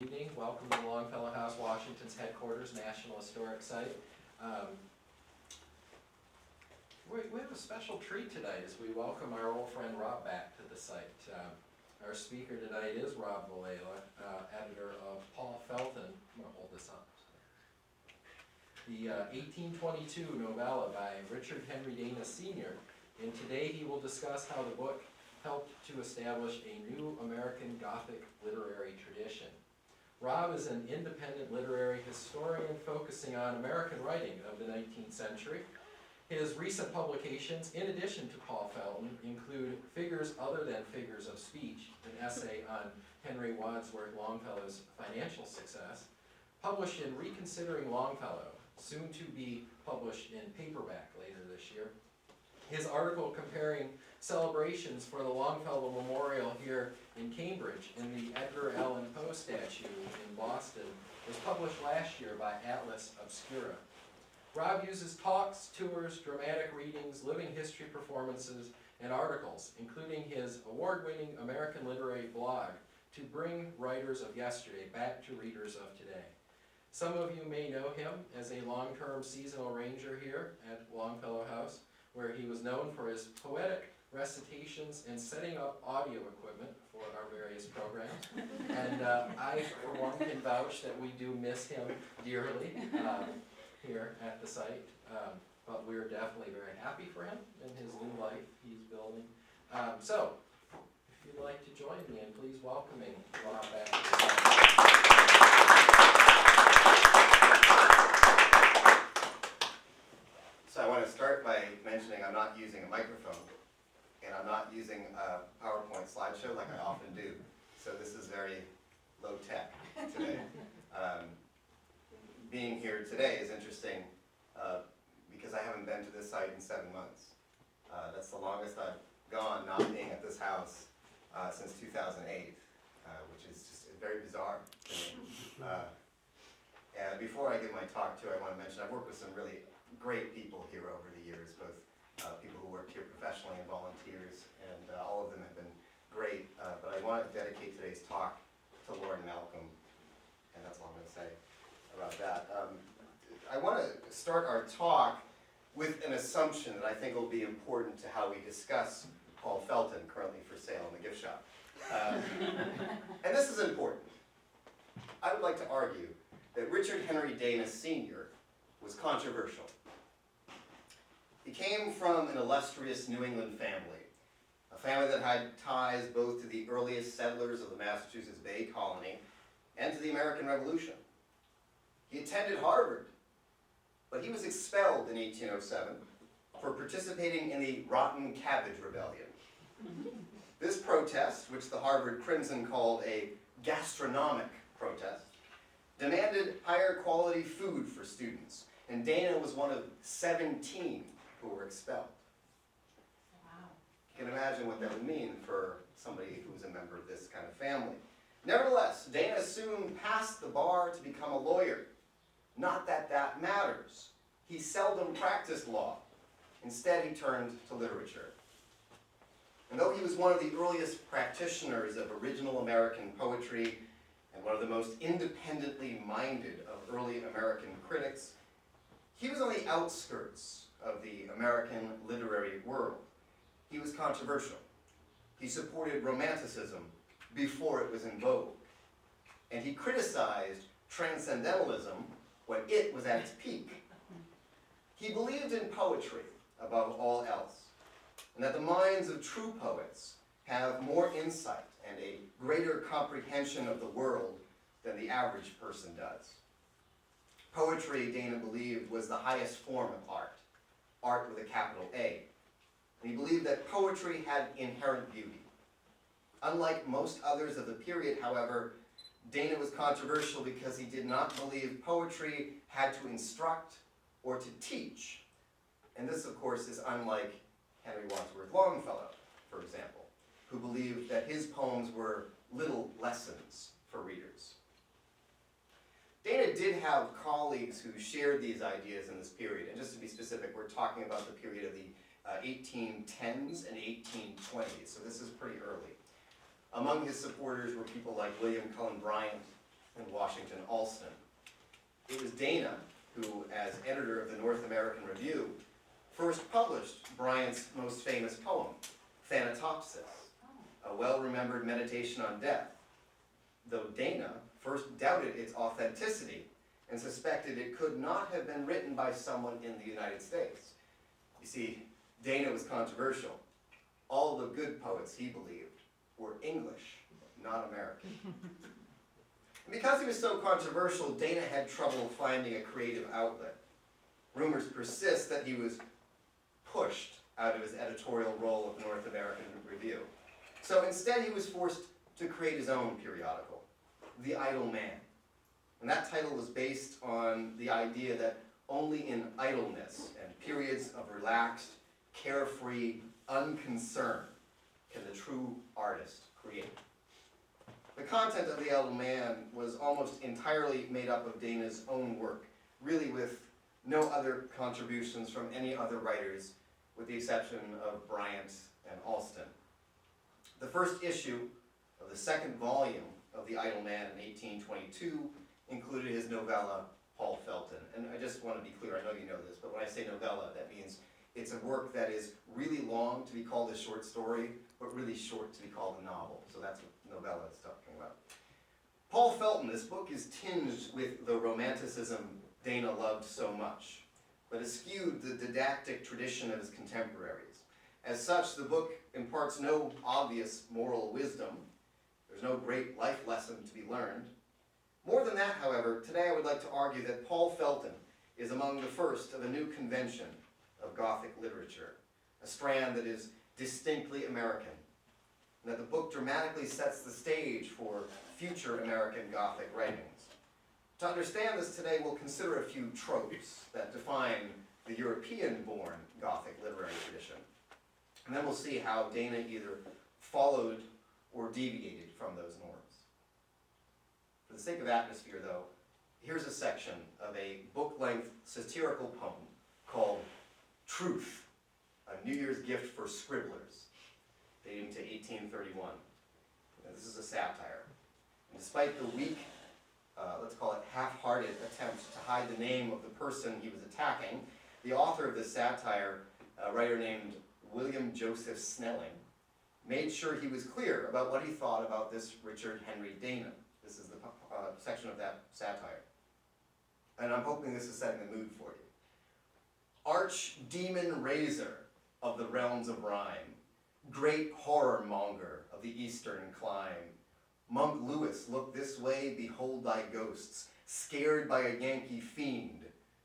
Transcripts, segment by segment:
Evening. Welcome to the Longfellow House, Washington's headquarters, National Historic Site. We have a special treat tonight as we welcome our old friend Rob back to the site. Our speaker tonight is Rob Velella, editor of Paul Felton. I'm going to hold this up. The 1822 novella by Richard Henry Dana Sr. And today he will discuss how the book helped to establish a new American Gothic literary tradition. Rob is an independent literary historian focusing on American writing of the 19th century. His recent publications, in addition to Paul Felton, include Figures Other Than Figures of Speech, an essay on Henry Wadsworth Longfellow's financial success, published in Reconsidering Longfellow, soon to be published in paperback later this year. His article comparing celebrations for the Longfellow Memorial here in Cambridge and the Edgar Allan Poe statue in Boston was published last year by Atlas Obscura. Rob uses talks, tours, dramatic readings, living history performances, and articles, including his award-winning American literary blog, to bring writers of yesterday back to readers of today. Some of you may know him as a long-term seasonal ranger here at Longfellow House, where he was known for his poetic recitations and setting up audio equipment for our various programs. And I, for one, can vouch that we do miss him dearly here at the site. But we're definitely very happy for him and his new life he's building. So, if you'd like to join me in please welcoming Rob back to the site. So I want to start by mentioning I'm not using a microphone, and I'm not using a PowerPoint slideshow like I often do. So this is very low tech today. Being here today is interesting because I haven't been to this site in 7 months. That's the longest I've gone not being at this house since 2008, which is just very bizarre to me. And before I give my talk too, I want to mention I've worked with some really great people here over the years, both people who worked here professionally and volunteers, and all of them have been great. But I want to dedicate today's talk to Lauren Malcolm, and that's all I'm going to say about that. I want to start our talk with an assumption that I think will be important to how we discuss Paul Felton, currently for sale in the gift shop. And this is important. I would like to argue that Richard Henry Dana Sr. was controversial. He came from an illustrious New England family, a family that had ties both to the earliest settlers of the Massachusetts Bay Colony and to the American Revolution. He attended Harvard, but he was expelled in 1807 for participating in the Rotten Cabbage Rebellion. This protest, which the Harvard Crimson called a gastronomic protest, demanded higher quality food for students, and Dana was one of 17 who were expelled. Wow. You can imagine what that would mean for somebody who's a member of this kind of family. Nevertheless, Dana soon passed the bar to become a lawyer. Not that that matters. He seldom practiced law. Instead, he turned to literature. And though he was one of the earliest practitioners of original American poetry and one of the most independently minded of early American critics, he was on the outskirts of the American literary world. He was controversial. He supported Romanticism before it was in vogue. And he criticized transcendentalism when it was at its peak. He believed in poetry above all else, and that the minds of true poets have more insight and a greater comprehension of the world than the average person does. Poetry, Dana believed, was the highest form of art, art with a capital A. And he believed that poetry had inherent beauty. Unlike most others of the period, however, Dana was controversial because he did not believe poetry had to instruct or to teach. And this, of course, is unlike Henry Wadsworth Longfellow, for example, who believed that his poems were little lessons for readers. Dana did have colleagues who shared these ideas in this period, and just to be specific, we're talking about the period of the 1810s and 1820s, so this is pretty early. Among his supporters were people like William Cullen Bryant, and Washington Alston. It was Dana who, as editor of the North American Review, first published Bryant's most famous poem, Thanatopsis, a well-remembered meditation on death, though Dana first doubted its authenticity and suspected it could not have been written by someone in the United States. You see, Dana was controversial. All the good poets, he believed, were English, not American. And because he was so controversial, Dana had trouble finding a creative outlet. Rumors persist that he was pushed out of his editorial role of the North American Review. So instead he was forced to create his own periodical, The Idle Man. And that title was based on the idea that only in idleness and periods of relaxed, carefree unconcern can the true artist create. The content of The Idle Man was almost entirely made up of Dana's own work, really with no other contributions from any other writers, with the exception of Bryant and Alston. The first issue of the second volume of The Idle Man in 1822 included his novella, Paul Felton. And I just want to be clear, I know you know this, but when I say novella, that means it's a work that is really long to be called a short story, but really short to be called a novel. So that's what novella is talking about. Paul Felton, this book is tinged with the romanticism Dana loved so much, but eschewed the didactic tradition of his contemporaries. As such, the book imparts no obvious moral wisdom. There's no great life lesson to be learned. More than that, however, today I would like to argue that Paul Felton is among the first of a new convention of Gothic literature, a strand that is distinctly American, and that the book dramatically sets the stage for future American Gothic writings. To understand this today, we'll consider a few tropes that define the European-born Gothic literary tradition, and then we'll see how Dana either followed or deviated from those norms. For the sake of atmosphere, though, here's a section of a book-length satirical poem called Truth, a New Year's Gift for Scribblers, dating to 1831. Now, this is a satire. And despite the weak, let's call it half-hearted attempt to hide the name of the person he was attacking, the author of this satire, a writer named William Joseph Snelling, made sure he was clear about what he thought about this Richard Henry Dana. This is the section of that satire. And I'm hoping this is setting the mood for you. Archdemon Razor of the realms of rhyme, great horror monger of the eastern clime, Monk Lewis, look this way, behold thy ghosts, scared by a Yankee fiend,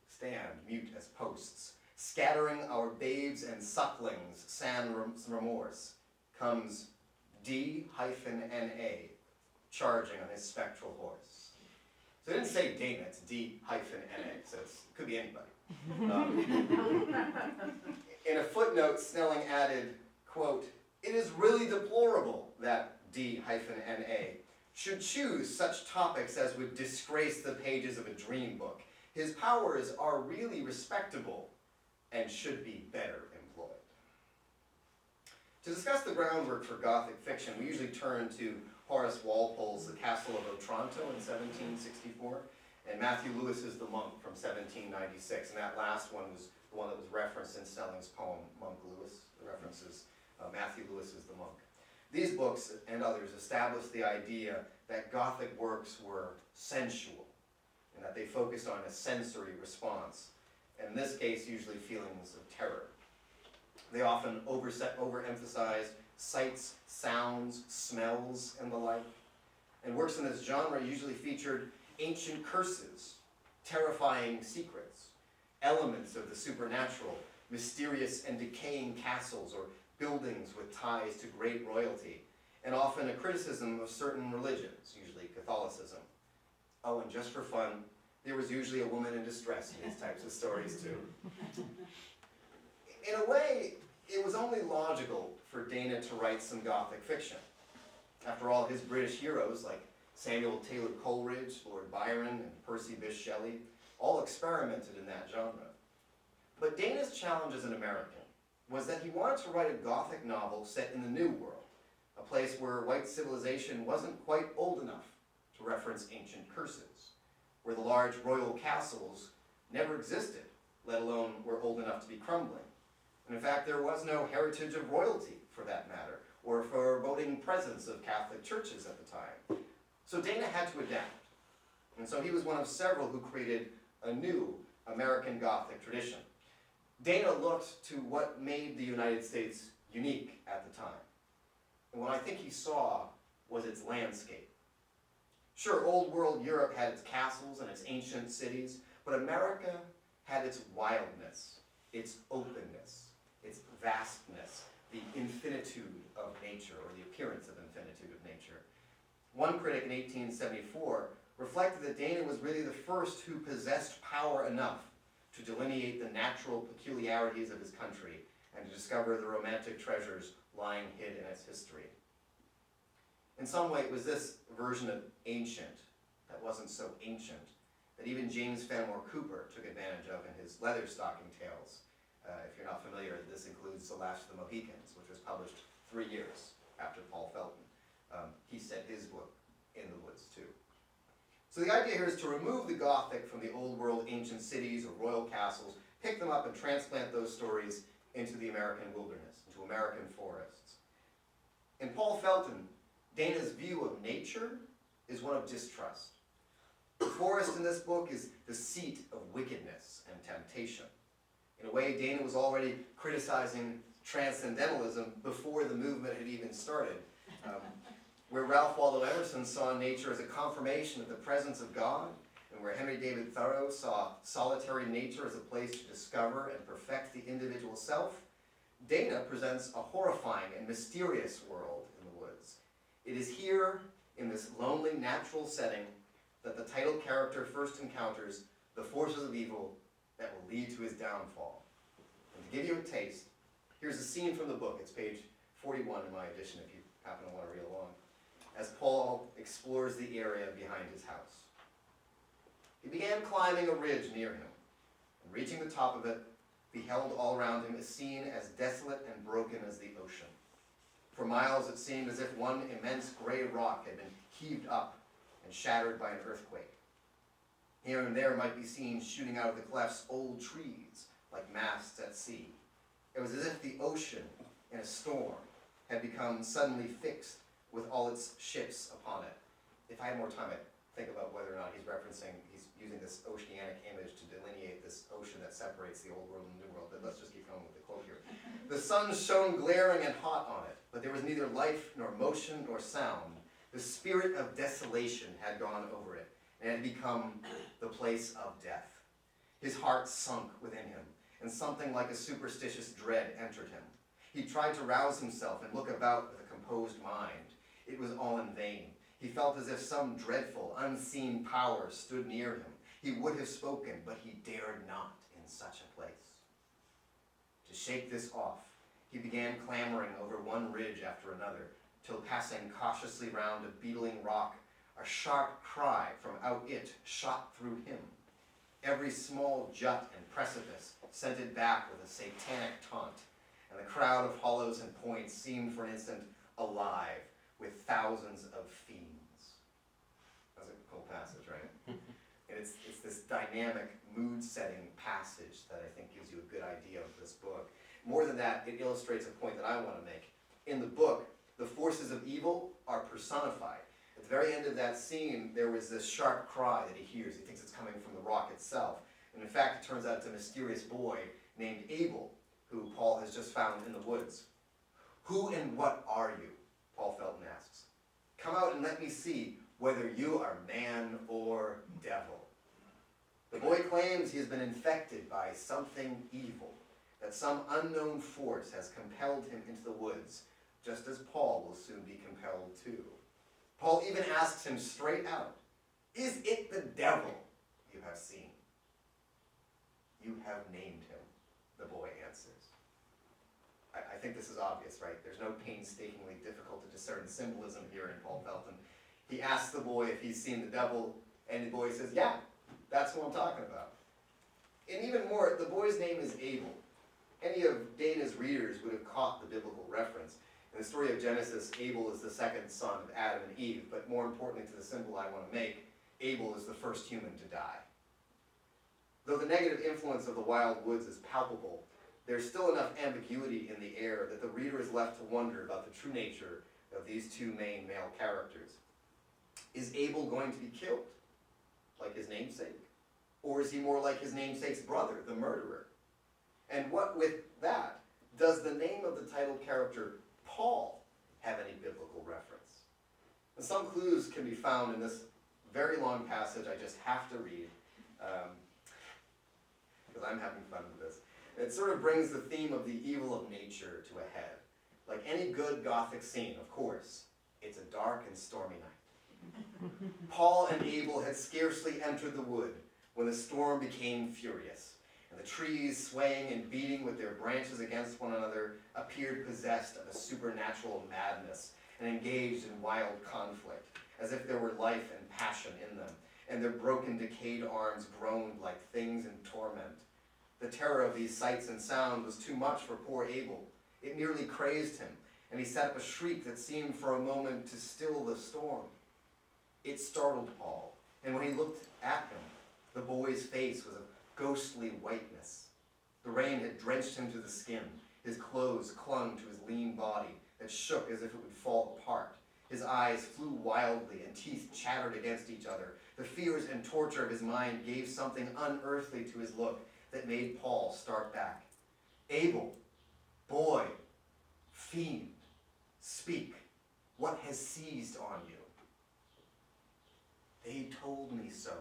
stand mute as posts, scattering our babes and sucklings, sans remorse, comes D-N-A, charging on his spectral horse. So it didn't say Dana, it's D-N-A, so it could be anybody. In a footnote, Snelling added, quote, "It is really deplorable that D-N-A should choose such topics as would disgrace the pages of a dream book. His powers are really respectable and should be better employed." To discuss the groundwork for Gothic fiction, we usually turn to Horace Walpole's The Castle of Otranto in 1764, and Matthew Lewis's The Monk from 1796, and that last one was the one that was referenced in Snelling's poem, Monk Lewis. The references Matthew Lewis's The Monk. These books and others established the idea that Gothic works were sensual, and that they focused on a sensory response, and in this case, usually feelings of terror. They often overemphasized sights, sounds, smells, and the like. And works in this genre usually featured ancient curses, terrifying secrets, elements of the supernatural, mysterious and decaying castles or buildings with ties to great royalty, and often a criticism of certain religions, usually Catholicism. Oh, and just for fun, there was usually a woman in distress in these types of stories too. In a way, it was only logical for Dana to write some Gothic fiction. After all, his British heroes like Samuel Taylor Coleridge, Lord Byron, and Percy Bysshe Shelley all experimented in that genre. But Dana's challenge as an American was that he wanted to write a Gothic novel set in the New World, a place where white civilization wasn't quite old enough to reference ancient curses, where the large royal castles never existed, let alone were old enough to be crumbling. And in fact, there was no heritage of royalty, for that matter, or foreboding presence of Catholic churches at the time. So Dana had to adapt. And so he was one of several who created a new American Gothic tradition. Dana looked to what made the United States unique at the time. And what I think he saw was its landscape. Sure, old world Europe had its castles and its ancient cities, but America had its wildness, its openness, its vastness, the infinitude of nature, or the appearance of infinitude of nature. One critic in 1874 reflected that Dana was really the first who possessed power enough to delineate the natural peculiarities of his country and to discover the romantic treasures lying hid in its history. In some way, it was this version of ancient that wasn't so ancient that even James Fenimore Cooper took advantage of in his Leatherstocking Tales. If you're not familiar, this includes The Last of the Mohicans, which was published 3 years after Paul Felton. He set his book in the woods too. So the idea here is to remove the Gothic from the old world ancient cities or royal castles, pick them up and transplant those stories into the American wilderness, into American forests. In Paul Felton, Dana's view of nature is one of distrust. The forest in this book is the seat of wickedness and temptation. In a way, Dana was already criticizing transcendentalism before the movement had even started. Where Ralph Waldo Emerson saw nature as a confirmation of the presence of God, and where Henry David Thoreau saw solitary nature as a place to discover and perfect the individual self, Dana presents a horrifying and mysterious world in the woods. It is here, in this lonely natural setting, that the title character first encounters the forces of evil that will lead to his downfall. And to give you a taste, here's a scene from the book. It's page 41 in my edition if you happen to want to read along, as Paul explores the area behind his house. He began climbing a ridge near him, and reaching the top of it, beheld all around him a scene as desolate and broken as the ocean. For miles it seemed as if one immense gray rock had been heaved up and shattered by an earthquake. Here and there might be seen shooting out of the clefts old trees, like masts at sea. It was as if the ocean, in a storm, had become suddenly fixed with all its ships upon it. If I had more time, I'd think about whether or not he's using this oceanic image to delineate this ocean that separates the old world and the new world, but let's just keep going with the quote here. The sun shone glaring and hot on it, but there was neither life nor motion nor sound. The spirit of desolation had gone over it, and had become the place of death. His heart sunk within him, and something like a superstitious dread entered him. He tried to rouse himself and look about with a composed mind. It was all in vain. He felt as if some dreadful, unseen power stood near him. He would have spoken, but he dared not in such a place. To shake this off, he began clambering over one ridge after another, till passing cautiously round a beetling rock, a sharp cry from out it shot through him. Every small jut and precipice sent it back with a satanic taunt, and the crowd of hollows and points seemed for an instant alive with thousands of fiends. That's a cool passage, right? And it's this dynamic, mood-setting passage that I think gives you a good idea of this book. More than that, it illustrates a point that I want to make. In the book, the forces of evil are personified. At the very end of that scene, there was this sharp cry that he hears. He thinks it's coming from the rock itself. And in fact, it turns out it's a mysterious boy named Abel, who Paul has just found in the woods. Who and what are you? Paul Felton asks. Come out and let me see whether you are man or devil. The boy claims he has been infected by something evil, that some unknown force has compelled him into the woods, just as Paul will soon be compelled too. Paul even asks him straight out, is it the devil you have seen? You have named him, the boy answers. I think this is obvious, right? There's no painstakingly difficult to discern symbolism here in Paul Felton. He asks the boy if he's seen the devil, and the boy says, yeah, that's what I'm talking about. And even more, the boy's name is Abel. Any of Dana's readers would have caught the biblical reference. In the story of Genesis, Abel is the second son of Adam and Eve, but more importantly to the symbol I want to make, Abel is the first human to die. Though the negative influence of the wild woods is palpable, there's still enough ambiguity in the air that the reader is left to wonder about the true nature of these two main male characters. Is Abel going to be killed, like his namesake? Or is he more like his namesake's brother, the murderer? And what with that, does the name of the title character, Paul, have any biblical reference? And some clues can be found in this very long passage I just have to read, because I'm having fun with this. It sort of brings the theme of the evil of nature to a head. Like any good Gothic scene, of course, it's a dark and stormy night. Paul and Abel had scarcely entered the wood when the storm became furious, and the trees, swaying and beating with their branches against one another, appeared possessed of a supernatural madness and engaged in wild conflict, as if there were life and passion in them, and their broken, decayed arms groaned like things in torment. The terror of these sights and sounds was too much for poor Abel. It nearly crazed him, and he set up a shriek that seemed for a moment to still the storm. It startled Paul, and when he looked at him, the boy's face was of ghostly whiteness. The rain had drenched him to the skin. His clothes clung to his lean body that shook as if it would fall apart. His eyes flew wildly, and teeth chattered against each other. The fears and torture of his mind gave something unearthly to his look that made Paul start back. Abel, boy, fiend, speak. What has seized on you? They told me so,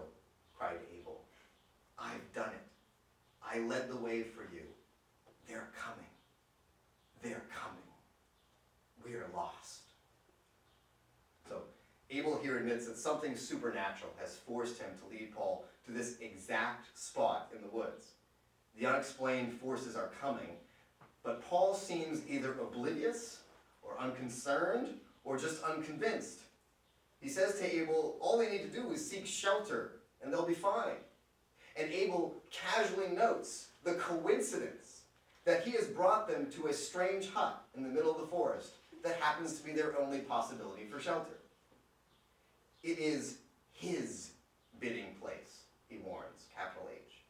cried Abel. I've done it. I led the way for you. They're coming. They're coming. We're lost. So Abel here admits that something supernatural has forced him to lead Paul to this exact spot in the woods. The unexplained forces are coming, but Paul seems either oblivious or unconcerned or just unconvinced. He says to Abel, all they need to do is seek shelter and they'll be fine. And Abel casually notes the coincidence that he has brought them to a strange hut in the middle of the forest that happens to be their only possibility for shelter. It is his bidding place, he warns, capital H.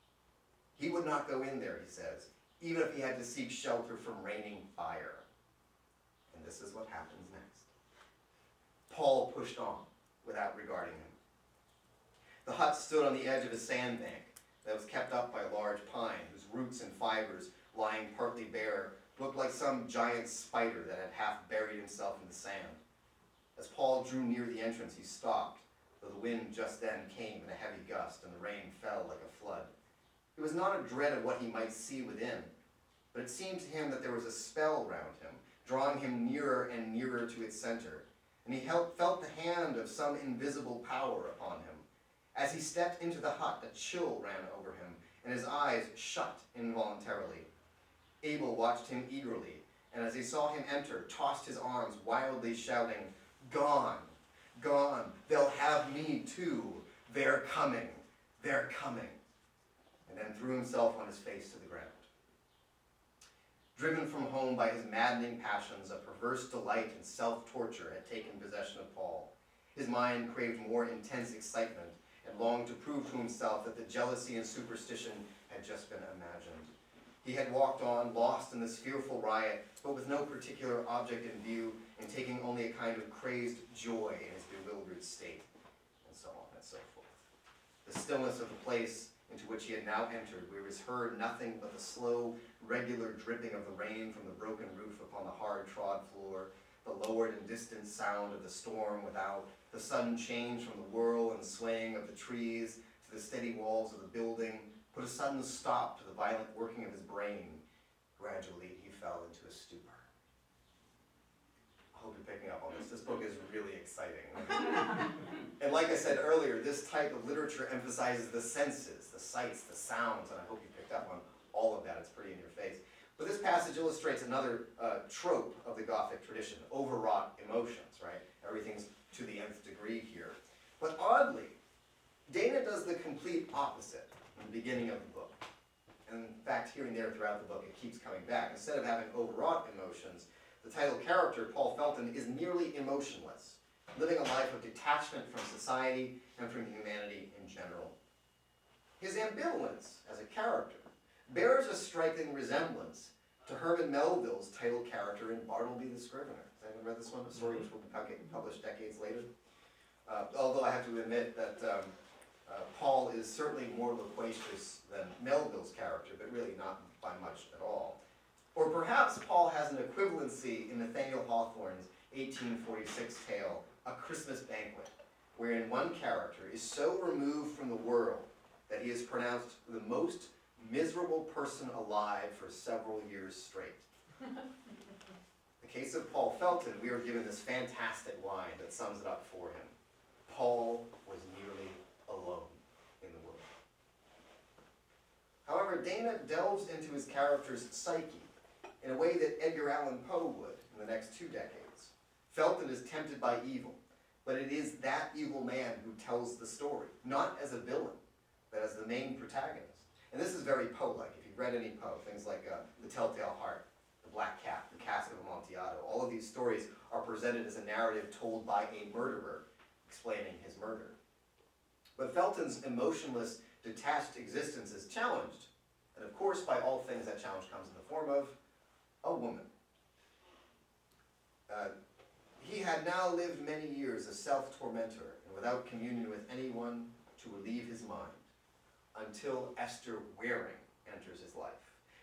He would not go in there, he says, even if he had to seek shelter from raining fire. And this is what happens next. Paul pushed on without regarding him. The hut stood on the edge of a sandbank that was kept up by a large pine, whose roots and fibers, lying partly bare, looked like some giant spider that had half buried himself in the sand. As Paul drew near the entrance, he stopped, though the wind just then came in a heavy gust and the rain fell like a flood. It was not a dread of what he might see within, but it seemed to him that there was a spell round him, drawing him nearer and nearer to its center, and he felt the hand of some invisible power upon him. As he stepped into the hut, a chill ran over him, and his eyes shut involuntarily. Abel watched him eagerly, and as he saw him enter, tossed his arms wildly, shouting, "Gone, gone, they'll have me too, they're coming, they're coming," and then threw himself on his face to the ground. Driven from home by his maddening passions, a perverse delight in self-torture had taken possession of Paul. His mind craved more intense excitement and longed to prove to himself that the jealousy and superstition had just been imagined. He had walked on, lost in this fearful riot, but with no particular object in view, and taking only a kind of crazed joy in his bewildered state, and so on and so forth. The stillness of the place into which he had now entered, where was heard nothing but the slow, regular dripping of the rain from the broken roof upon the hard-trod floor, the lowered and distant sound of the storm without, the sudden change from the whirl and swaying of the trees to the steady walls of the building, put a sudden stop to the violent working of his brain. Gradually, he fell into a stupor. I hope you're picking up on this. This book is really exciting. And like I said earlier, this type of literature emphasizes the senses, the sights, the sounds, and I hope you picked up on all of that. It's pretty in your face. But this passage illustrates another trope of the Gothic tradition, overwrought emotions, right? Everything's to the nth degree here. But oddly, Dana does the complete opposite in the beginning of the book. And in fact, here and there throughout the book, it keeps coming back. Instead of having overwrought emotions, the The title character, Paul Felton, is nearly emotionless, living a life of detachment from society and from humanity in general. His ambivalence as a character bears a striking resemblance to Herman Melville's title character in Bartleby the Scrivener. Has anyone read this one? A story which will be published decades later. Although I have to admit that Paul is certainly more loquacious than Melville's character, but really not by much at all. Or perhaps Paul has an equivalency in Nathaniel Hawthorne's 1846 tale, A Christmas Banquet, wherein one character is so removed from the world that he is pronounced the most miserable person alive for several years straight. In the case of Paul Felton, we are given this fantastic line that sums it up for him. Paul was nearly alone in the world. However, Dana delves into his character's psyche in a way that Edgar Allan Poe would in the next 2 decades. Felton is tempted by evil, but it is that evil man who tells the story, not as a villain, but as the main protagonist. And this is very Poe-like. If you've read any Poe, things like The Telltale Heart, The Black Cat, The Cask of Amontillado, all of these stories are presented as a narrative told by a murderer explaining his murder. But Felton's emotionless, detached existence is challenged, and of course by all things that challenge comes in the form of a woman. He had now lived many years a self-tormentor and without communion with anyone to relieve his mind, until Esther Waring enters his life.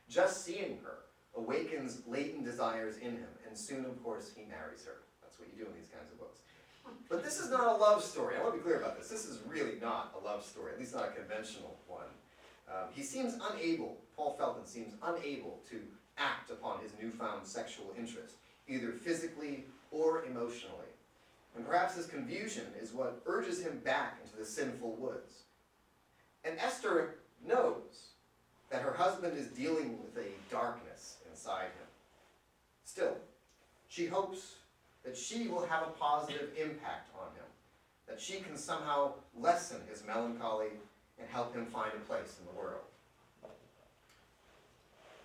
Just seeing her awakens latent desires in him, and soon, of course, he marries her. That's what you do in these kinds of books. But this is not a love story. I want to be clear about this. This is really not a love story, at least not a conventional one. He seems unable, Paul Felton seems unable to act upon his newfound sexual interest, either physically or emotionally. And perhaps this confusion is what urges him back into the sinful woods. And Esther knows that her husband is dealing with a darkness inside him. Still, she hopes that she will have a positive impact on him, that she can somehow lessen his melancholy and help him find a place in the world.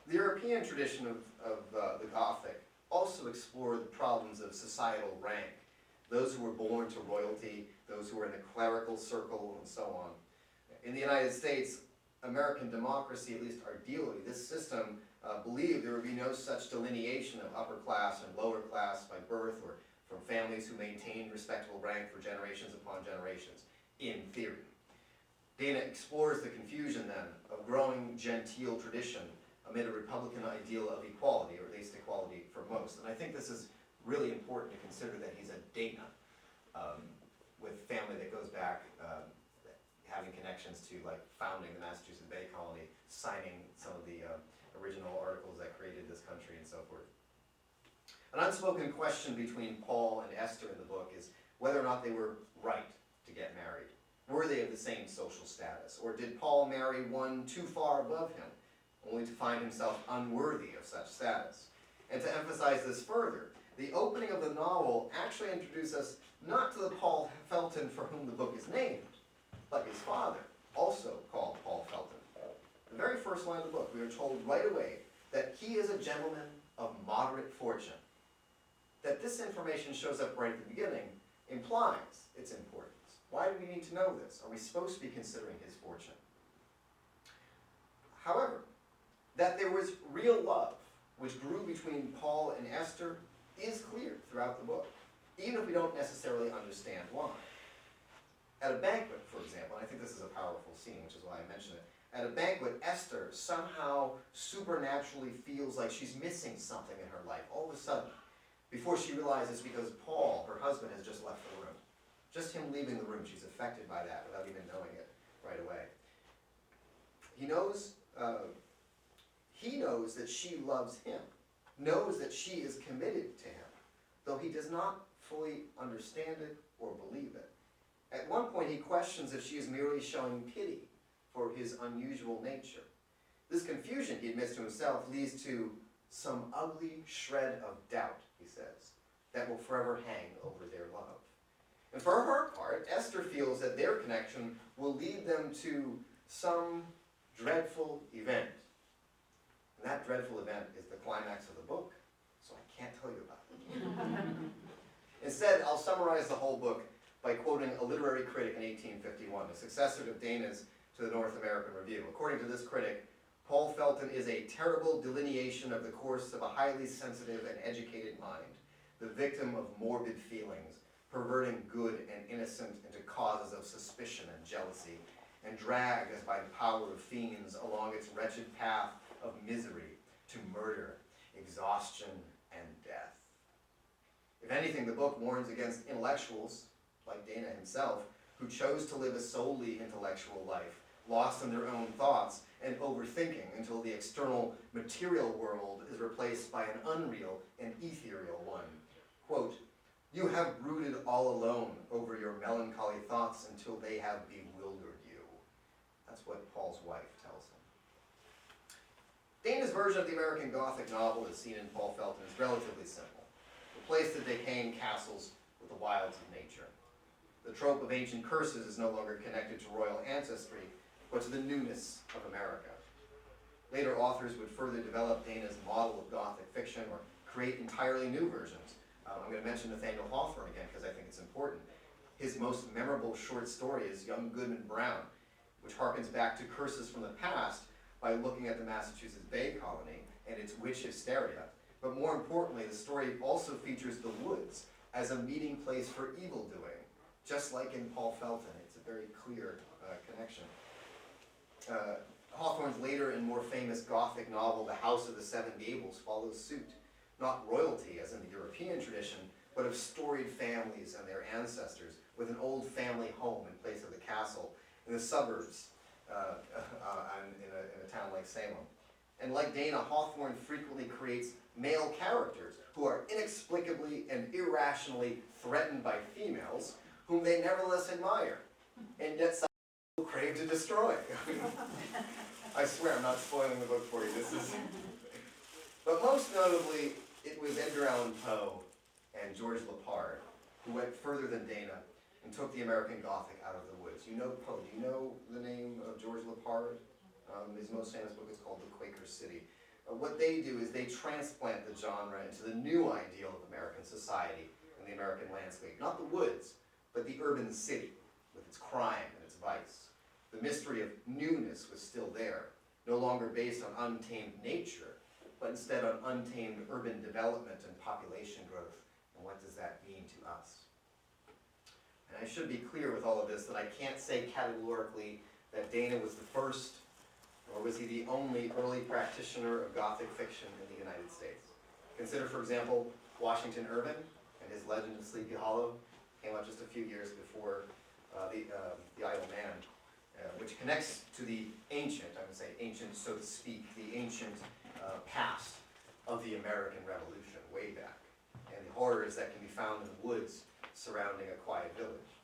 The European tradition of the Gothic also explored the problems of societal rank, those who were born to royalty, those who were in the clerical circle, and so on. In the United States, American democracy, at least ideally, this system believed there would be no such delineation of upper class and lower class by birth or from families who maintained respectable rank for generations upon generations, in theory. Dana explores the confusion, then, of growing genteel tradition amid a Republican ideal of equality, or at least equality for most. And I think this is really important to consider that he's a Dana, with family that goes back, having connections to like founding the Massachusetts Bay Colony, signing some of the original articles that created this country and so forth. An unspoken question between Paul and Esther in the book is whether or not they were right to get married. Were they of the same social status? Or did Paul marry one too far above him, only to find himself unworthy of such status? And to emphasize this further, the opening of the novel actually introduces us not to the Paul Felton for whom the book is named, but his father, also called Paul Felton. The very first line of the book, we are told right away that he is a gentleman of moderate fortune. That this information shows up right at the beginning implies its importance. Why do we need to know this? Are we supposed to be considering his fortune? However, that there was real love which grew between Paul and Esther is clear throughout the book, even if we don't necessarily understand why. At a banquet, for example, and I think this is a powerful scene, which is why I mention it. At a banquet, Esther somehow supernaturally feels like she's missing something in her life all of a sudden, before she realizes because Paul, her husband, has just left the room. Just him leaving the room, she's affected by that without even knowing it right away. He knows that she loves him, knows that she is committed to him, though he does not fully understand it or believe it. At one point, he questions if she is merely showing pity for his unusual nature. This confusion, he admits to himself, leads to some ugly shred of doubt, he says, that will forever hang over their love. And for her part, Esther feels that their connection will lead them to some dreadful event. And that dreadful event is the climax of the book, so I can't tell you about it. Instead, I'll summarize the whole book by quoting a literary critic in 1851, the successor of Dana's to the North American Review. According to this critic, Paul Felton is a terrible delineation of the course of a highly sensitive and educated mind, the victim of morbid feelings, perverting good and innocent into causes of suspicion and jealousy, and dragged as by the power of fiends along its wretched path of misery to murder, exhaustion, and death. If anything, the book warns against intellectuals, like Dana himself, who chose to live a solely intellectual life, lost in their own thoughts and overthinking until the external material world is replaced by an unreal and ethereal one. Quote, "You have brooded all alone over your melancholy thoughts until they have bewildered you." That's what Paul's wife tells him. Dana's version of the American Gothic novel, as seen in Paul Felton, is relatively simple. Replace the decaying castles with the wilds of nature. The trope of ancient curses is no longer connected to royal ancestry, but to the newness of America. Later authors would further develop Dana's model of Gothic fiction or create entirely new versions. I'm going to mention Nathaniel Hawthorne again because I think it's important. His most memorable short story is Young Goodman Brown, which harkens back to curses from the past by looking at the Massachusetts Bay Colony and its witch hysteria. But more importantly, the story also features the woods as a meeting place for evildoing, just like in Paul Felton. It's a very clear connection. Hawthorne's later and more famous Gothic novel, The House of the Seven Gables, follows suit. Not royalty, as in the European tradition, but of storied families and their ancestors, with an old family home in place of the castle in the suburbs in a town like Salem. And like Dana, Hawthorne frequently creates male characters who are inexplicably and irrationally threatened by females, whom they nevertheless admire, and yet some people crave to destroy. I swear I'm not spoiling the book for you. This is. But most notably, it was Edgar Allan Poe and George Lepard who went further than Dana and took the American Gothic out of the woods. You know Poe. Do you know the name of George Lepard? His most famous book is called The Quaker City. What they do is they transplant the genre into the new ideal of American society and the American landscape. Not the woods, but the urban city, with its crime and its vice. The mystery of newness was still there, no longer based on untamed nature, but instead on untamed urban development and population growth. And what does that mean to us? And I should be clear with all of this that I can't say categorically that Dana was the first, or was he the only early practitioner of Gothic fiction in the United States. Consider, for example, Washington Irving and his Legend of Sleepy Hollow came out just a few years before the Idle Man, which connects to the ancient, I would say ancient so to speak, the ancient past of the American Revolution way back, and the horrors that can be found in the woods surrounding a quiet village.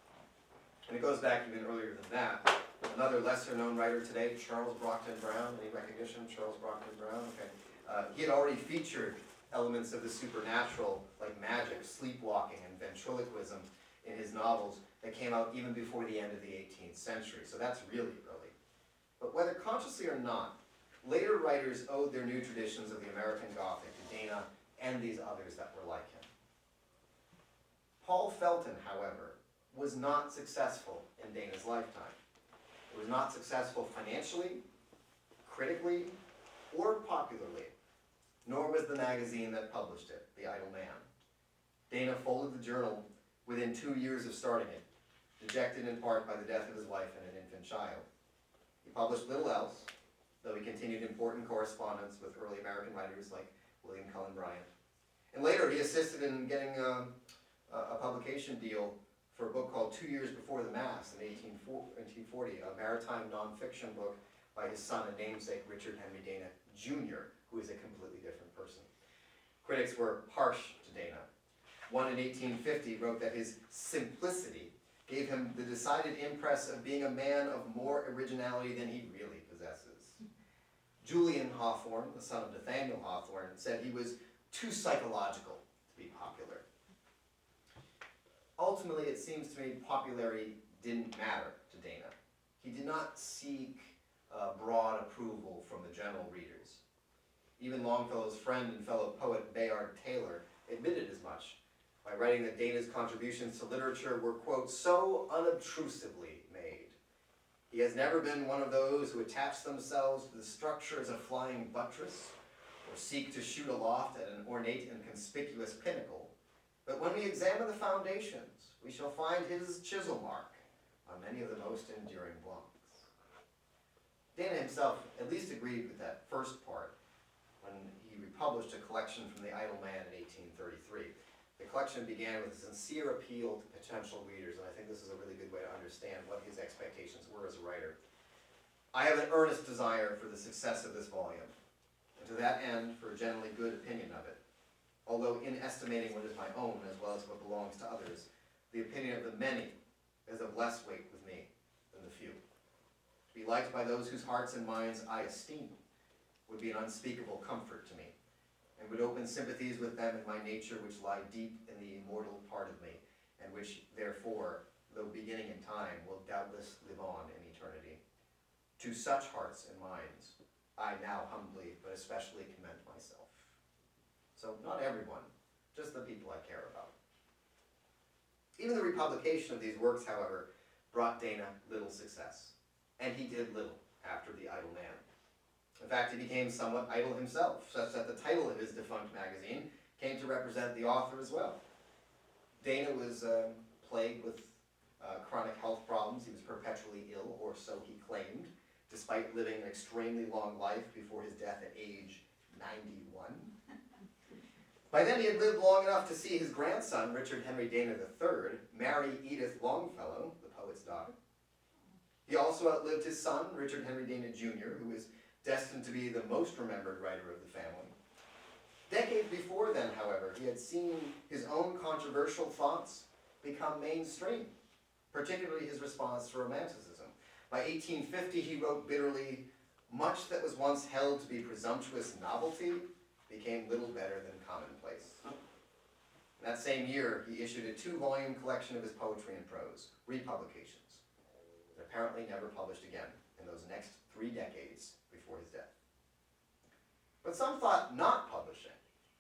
And it goes back even earlier than that. Another lesser known writer today, Charles Brockden Brown. Any recognition of Charles Brockden Brown? Okay. He had already featured elements of the supernatural like magic, sleepwalking, and ventriloquism in his novels that came out even before the end of the 18th century. So that's really early. But whether consciously or not, later writers owed their new traditions of the American Gothic to Dana and these others that were like him. Paul Felton, however, was not successful in Dana's lifetime. It was not successful financially, critically, or popularly, nor was the magazine that published it, The Idle Man. Dana folded the journal within 2 years of starting it, dejected in part by the death of his wife and an infant child. He published little else, though he continued important correspondence with early American writers like William Cullen Bryant. And later he assisted in getting a publication deal for a book called 2 Years Before the Mass in 1840, a maritime nonfiction book by his son and namesake Richard Henry Dana Jr., who is a completely different person. Critics were harsh to Dana. One in 1850 wrote that his simplicity gave him the decided impress of being a man of more originality than he really possesses. Julian Hawthorne, the son of Nathaniel Hawthorne, said he was too psychological to be popular. Ultimately, it seems to me popularity didn't matter to Dana. He did not seek broad approval from the general readers. Even Longfellow's friend and fellow poet Bayard Taylor admitted as much by writing that Dana's contributions to literature were, quote, so unobtrusively made. He has never been one of those who attach themselves to the structure as a flying buttress, or seek to shoot aloft at an ornate and conspicuous pinnacle. But when we examine the foundations, we shall find his chisel mark on many of the most enduring blocks. Dana himself at least agreed with that first part when he republished a collection from the Idle Man in 1833. The collection began with a sincere appeal to potential readers, and I think this is a really good way to understand what his expectations were as a writer. I have an earnest desire for the success of this volume, and to that end, for a generally good opinion of it. Although in estimating what is my own as well as what belongs to others, the opinion of the many is of less weight with me than the few. To be liked by those whose hearts and minds I esteem would be an unspeakable comfort to me, and would open sympathies with them in my nature which lie deep in the immortal part of me, and which, therefore, though beginning in time, will doubtless live on in eternity. To such hearts and minds, I now humbly but especially commend myself. So not everyone, just the people I care about. Even the republication of these works, however, brought Dana little success, and he did little after The Idle Man. In fact, he became somewhat idle himself, such that the title of his defunct magazine came to represent the author as well. Dana was plagued with chronic health problems. He was perpetually ill, or so he claimed, despite living an extremely long life before his death at age 91. By then he had lived long enough to see his grandson, Richard Henry Dana III, marry Edith Longfellow, the poet's daughter. He also outlived his son, Richard Henry Dana Jr., who was destined to be the most remembered writer of the family. Decades before then, however, he had seen his own controversial thoughts become mainstream, particularly his response to Romanticism. By 1850, he wrote bitterly, "Much that was once held to be presumptuous novelty became little better than commonplace." In that same year, he issued a 2-volume collection of his poetry and prose, republications, that apparently never published again in those next 3 decades before his death. But some thought not publishing,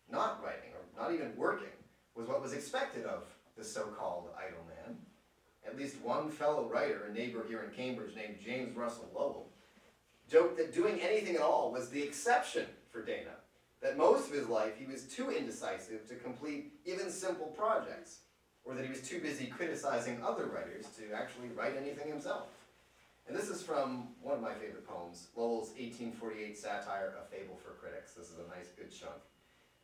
not writing, or not even working was what was expected of the so-called idle man. At least one fellow writer, a neighbor here in Cambridge named James Russell Lowell, joked that doing anything at all was the exception for Dana, that most of his life he was too indecisive to complete even simple projects, or that he was too busy criticizing other writers to actually write anything himself. And this is from one of my favorite poems, Lowell's 1848 satire, A Fable for Critics. This is a nice, good chunk.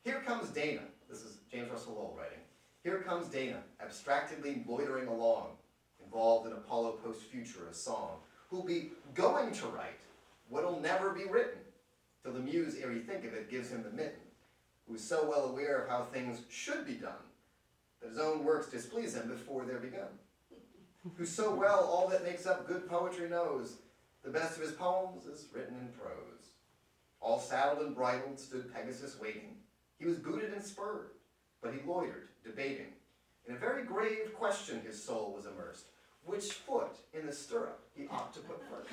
"Here comes Dana," this is James Russell Lowell writing, "here comes Dana, abstractedly loitering along, involved in Apollo post-future, a song, who'll be going to write what'll never be written, till the muse, ere he think of it, gives him the mitten, who's so well aware of how things should be done, that his own works displease him before they're begun, who so well all that makes up good poetry knows, the best of his poems is written in prose. All saddled and bridled stood Pegasus waiting, he was booted and spurred, but he loitered, debating. In a very grave question his soul was immersed, which foot in the stirrup he ought to put first.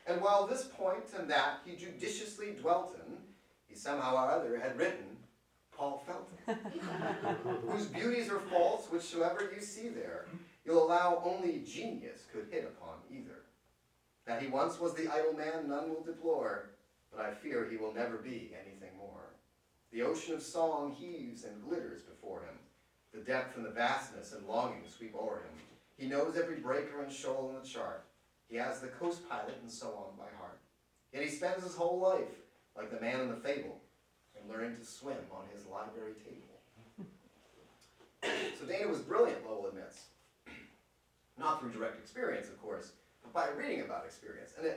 And while this point and that he judiciously dwelt in, he somehow or other had written Paul Felton, whose beauties or faults whichsoever you see there, you'll allow only genius could hit upon either. That he once was the idle man none will deplore, but I fear he will never be anything more. The ocean of song heaves and glitters before him. The depth and the vastness and longing sweep o'er him. He knows every breaker and shoal in the chart. He has the coast pilot and so on by heart. Yet he spends his whole life, like the man in the fable, in learning to swim on his library table." So Dana was brilliant, Lowell admits. Not through direct experience, of course, but by reading about experience. And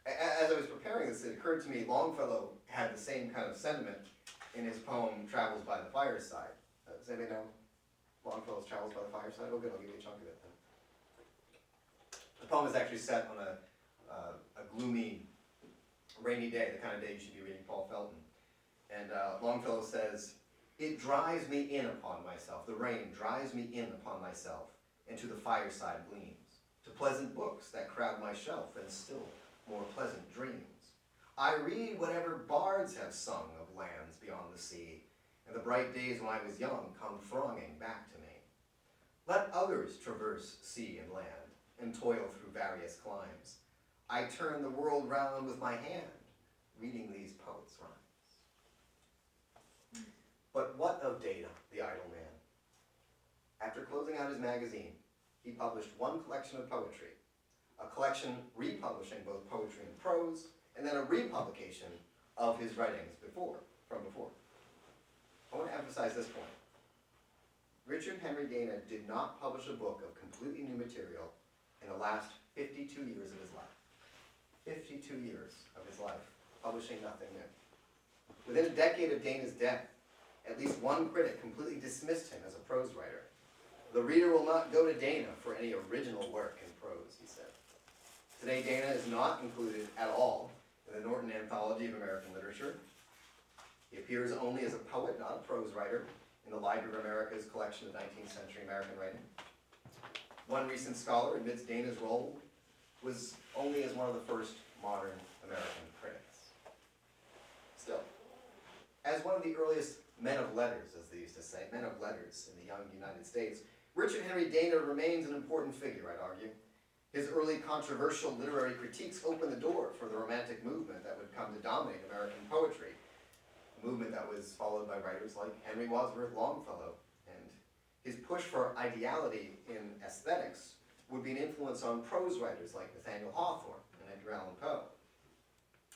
as I was preparing this, it occurred to me Longfellow had the same kind of sentiment in his poem, Travels by the Fireside. Does anybody know Longfellow's Travels by the Fireside? Oh good, I'll give you a chunk of it then. The poem is actually set on a gloomy, rainy day, the kind of day you should be reading Paul Felton. And Longfellow says, "It drives me in upon myself, the rain drives me in upon myself, and to the fireside gleams, to pleasant books that crowd my shelf, and still more pleasant dreams. I read whatever bards have sung of lands beyond the sea, and the bright days when I was young come thronging back to me. Let others traverse sea and land, and toil through various climes. I turn the world round with my hand, reading these poets' rhymes. But what of Dana, the idle man? After closing out his magazine, he published one collection of poetry, a collection republishing both poetry and prose, and then a republication of his writings from before. I want to emphasize this point. Richard Henry Dana did not publish a book of completely new material in the last 52 years of his life. 52 years of his life, publishing nothing new. Within a decade of Dana's death, at least one critic completely dismissed him as a prose writer. The reader will not go to Dana for any original work in prose, he said. Today, Dana is not included at all in the Norton Anthology of American Literature. He appears only as a poet, not a prose writer, in the Library of America's collection of 19th century American writing. One recent scholar admits Dana's role was only as one of the first modern American critics. Still, as one of the earliest men of letters, as they used to say, men of letters in the young United States, Richard Henry Dana remains an important figure, I'd argue. His early controversial literary critiques opened the door for the Romantic movement that would come to dominate American poetry, a movement that was followed by writers like Henry Wadsworth Longfellow, and his push for ideality in aesthetics would be an influence on prose writers like Nathaniel Hawthorne and Edgar Allan Poe.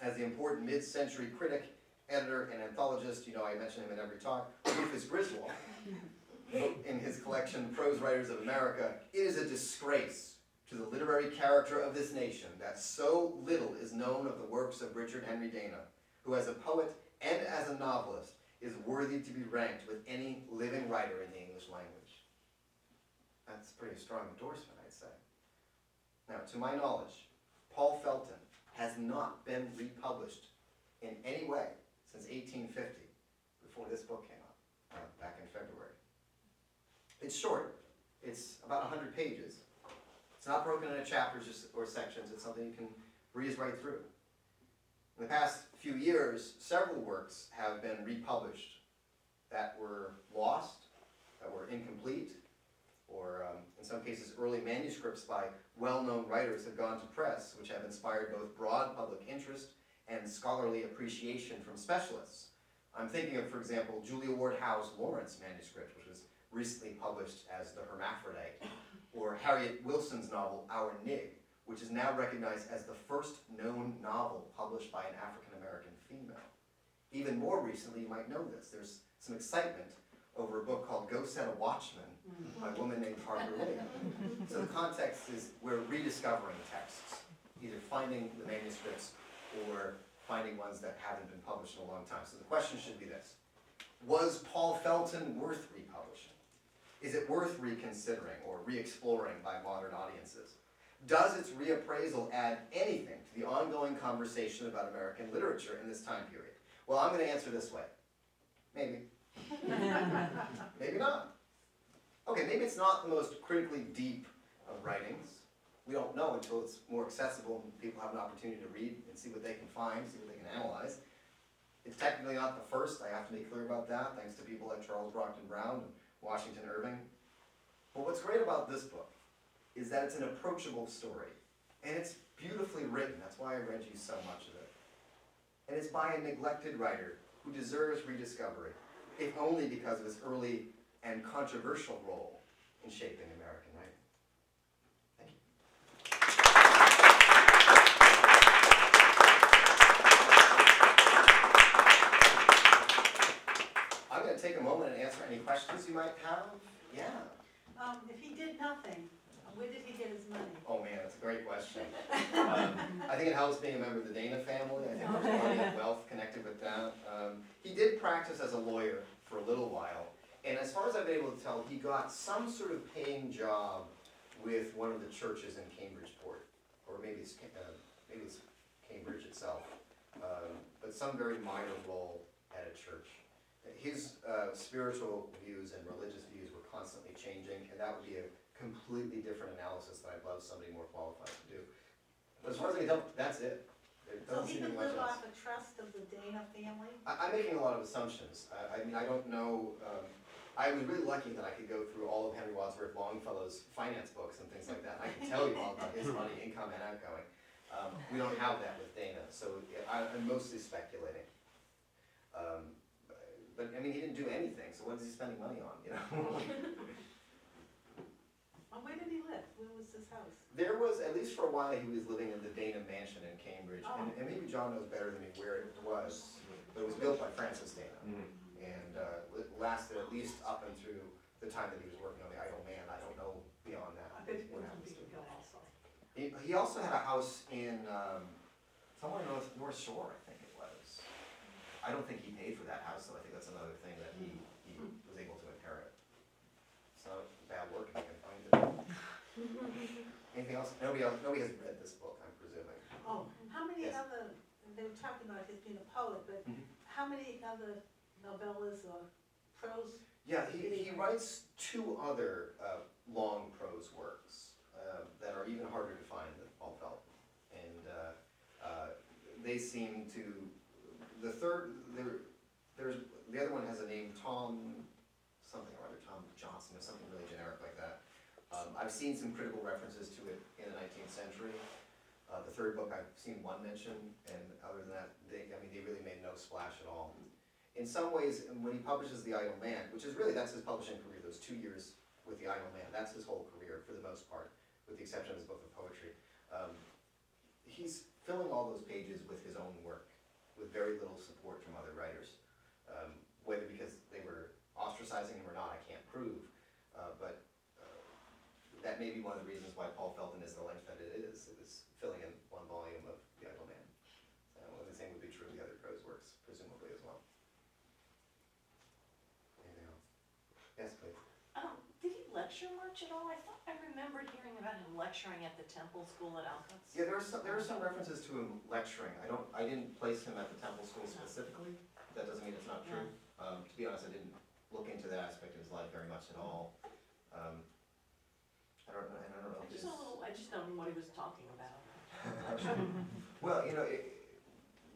As the important mid-century critic, editor, and anthologist, you know I mention him in every talk, Rufus Griswold, wrote in his collection, Prose Writers of America, "It is a disgrace to the literary character of this nation that so little is known of the works of Richard Henry Dana, who as a poet and as a novelist is worthy to be ranked with any living writer in the English language." That's a pretty strong endorsement, I'd say. Now, to my knowledge, Paul Felton has not been republished in any way since 1850, before this book came out, back in February. It's short. It's about 100 pages. It's not broken into chapters or sections. It's something you can breeze right through. In the past few years, several works have been republished that were lost, that were incomplete, or in some cases early manuscripts by well-known writers have gone to press, which have inspired both broad public interest and scholarly appreciation from specialists. I'm thinking of, for example, Julia Ward Howe's Lawrence manuscript, which was recently published as The Hermaphrodite, or Harriet Wilson's novel, Our Nig, which is now recognized as the first known novel published by an African-American female. Even more recently, you might know this, there's some excitement over a book called Go Set a Watchman by a woman named Harper Lee. So the context is we're rediscovering texts, either finding the manuscripts or finding ones that haven't been published in a long time. So the question should be this: was Paul Felton worth republishing? Is it worth reconsidering or re-exploring by modern audiences? Does its reappraisal add anything to the ongoing conversation about American literature in this time period? Well, I'm going to answer this way. Maybe. Maybe not. Okay, maybe it's not the most critically deep of writings. We don't know until it's more accessible and people have an opportunity to read and see what they can find, see what they can analyze. It's technically not the first, I have to be clear about that, thanks to people like Charles Brockden Brown and Washington Irving. But what's great about this book is that it's an approachable story. And it's beautifully written, that's why I read you so much of it. And it's by a neglected writer who deserves rediscovery, if only because of his early and controversial role in shaping American writing. Thank you. I'm going to take a moment and answer any questions you might have. Yeah. If he did nothing, where did he get his money? Oh man, that's a great question. I think it helps being a member of the Dana family. I think there's plenty of wealth connected with that. He did practice as a lawyer for a little while, and as far as I've been able to tell, he got some sort of paying job with one of the churches in Cambridgeport, or maybe it's Cambridge itself, but some very minor role at a church. His spiritual views and religious views were constantly changing, and that would be a completely different analysis that I'd love somebody more qualified to do. But as far as I can tell, that's it. There So doesn't he seem to could be much live else. off a trust of the Dana family? I'm making a lot of assumptions. I mean, I don't know, I was really lucky that I could go through all of Henry Wadsworth Longfellow's finance books and things like that. I can tell you all about his money, income and outgoing. We don't have that with Dana, so I'm mostly speculating. But, I mean, he didn't do anything, so what is he spending money on, you know? And where did he live? Where was his house? There was, at least for a while, he was living in the Dana Mansion in Cambridge, Oh. and maybe John knows better than me where it was, but it was built by Francis Dana, and it lasted at least up and through the time that he was working on the Idle Man. I don't know beyond that. I bet it what was happens to Beacon him. Hill also. He also had a house in, somewhere North Shore, I think it was. I don't think he paid for that house, though. I think that's another thing that he was able to inherit. So bad work if you can find it. Anything else? Nobody has read this book, I'm presuming. Oh, how many Yes. other, they were talking about his being a poet, but how many other novellas or prose? Yeah, he writes two other long prose works that are even harder to find than Paul Felton. And they seem to, the other one has a name, Tom something or other, Tom Johnson, or something really generic like that. I've seen some critical references to it in the 19th century. The third book, I've seen one mention, and other than that, they really made no splash at all. In some ways, when he publishes The Idle Man, which is really, that's his publishing career, those 2 years with The Idle Man, that's his whole career for the most part, with the exception of his book of poetry. He's filling all those pages with his own work, with very little support from other writers. Whether because they were ostracizing him or not, I can't prove, but that may be one of the reasons why Paul Felton is the length that it is. It was filling in one volume of The Idle Man. Well, the same would be true of the other prose works, presumably as well. Anything else? Yes, please. Did he lecture much at all? I thought I remembered hearing about him lecturing at the Temple School at Alcott. Yeah, there are some references to him lecturing. I didn't place him at the Temple School specifically. That doesn't mean it's not true. To be honest, I didn't look into that aspect of his life very much at all. I don't know. I just know what he was talking about. Well, you know,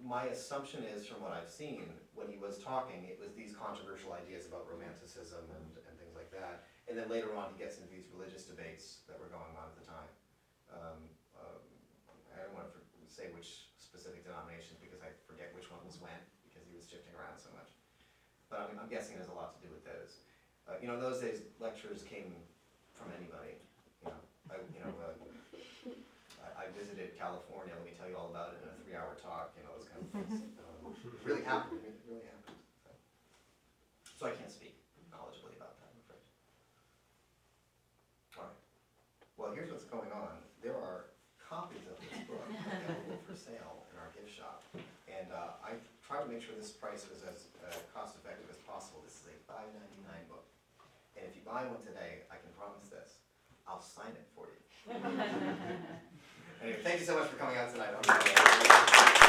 my assumption is, from what I've seen, when he was talking, it was these controversial ideas about romanticism and things like that. And then later on, he gets into these religious debates that were going on at the time. I don't want to say which specific denominations because I forget which one was when, because he was shifting around so much. But I'm guessing it has a lot to do with those. You know, in those days, lectures came from anybody. I visited California, let me tell you all about it in a 3-hour talk, those kind of things. It really happened, it really happened. So I can't speak knowledgeably about that, I'm afraid. All right, well, here's what's going on. There are copies of this book available for sale in our gift shop, and I tried to make sure this price was as cost-effective as possible. This is a $5.99 book, and if you buy one today, I can promise this, I'll sign it for you. Anyway, thank you so much for coming out tonight.